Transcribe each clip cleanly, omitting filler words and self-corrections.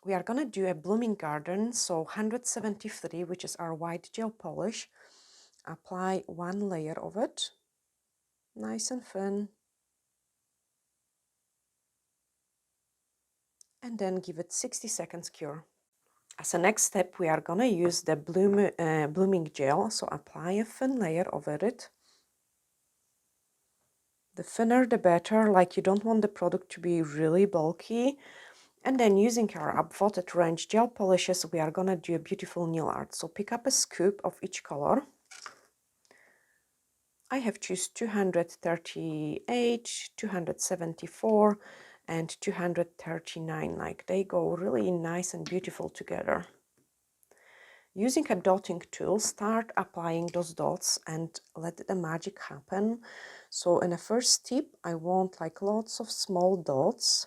We are gonna do a blooming garden, so 173, which is our white gel polish. Apply one layer of it, nice and thin, and then give it 60 seconds cure. As a next step, we are gonna use the blooming gel, so apply a thin layer over it. The thinner the better, like you don't want the product to be really bulky. And then using our upvoted range gel polishes, we are gonna do a beautiful nail art. So pick up a scoop of each color. I have choose 238, 274, and 239. Like they go really nice and beautiful together. Using a dotting tool, start applying those dots and let the magic happen. So in the first step, I want like lots of small dots,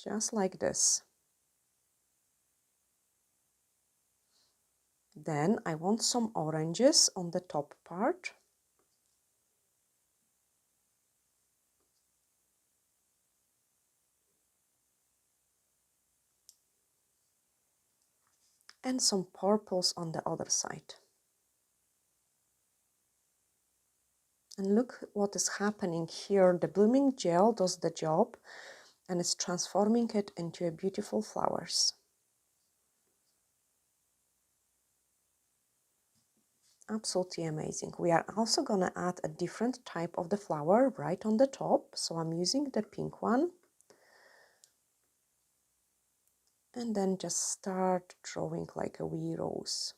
just like this. Then I want some oranges on the top part. And some purples on the other side. And look what is happening here. The blooming gel does the job and it's transforming it into a beautiful flowers. Absolutely amazing. We are also gonna add a different type of the flower right on the top. So I'm using the pink one. And then just start drawing like a wee rose.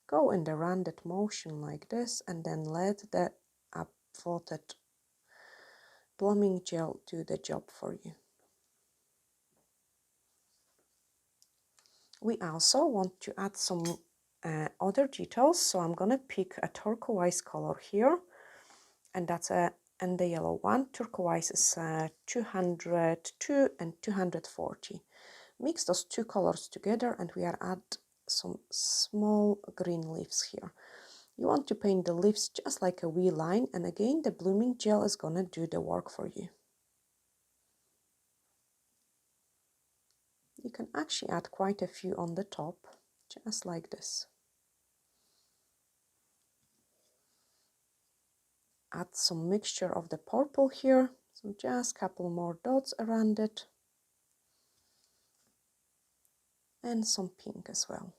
Go in the rounded motion like this and then let the upvoted blooming gel do the job for you. We also want to add some other details, so I'm gonna pick a turquoise color here, and that's and the yellow one. Turquoise is 202 and 240. Mix those two colors together and we are add some small green leaves here. You want to paint the leaves just like a wee line, and again the blooming gel is gonna do the work for you. You can actually add quite a few on the top, just like this. Add some mixture of the purple here, so just a couple more dots around it, and some pink as well.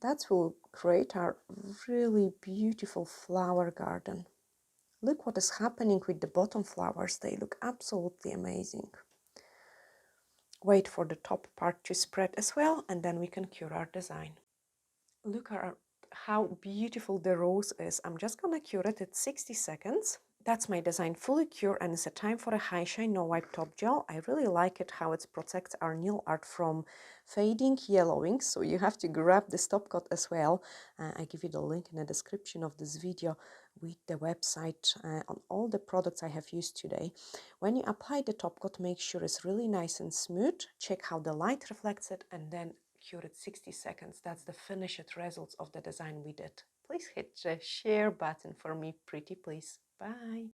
That will create our really beautiful flower garden. Look what is happening with the bottom flowers. They look absolutely amazing. Wait for the top part to spread as well, and then we can cure our design. Look at how beautiful the rose is. I'm just gonna cure it at 60 seconds. That's my design fully cured, and it's a time for a high shine no wipe top gel. I really like it how it protects our nail art from fading, yellowing, so you have to grab the stop coat as well. I give you the link in the description of this video with the website on all the products I have used today. When you apply the top coat, make sure it's really nice and smooth. Check how the light reflects it, and then cure it 60 seconds. That's the finished results of the design we did. Please hit the share button for me, pretty please. Bye.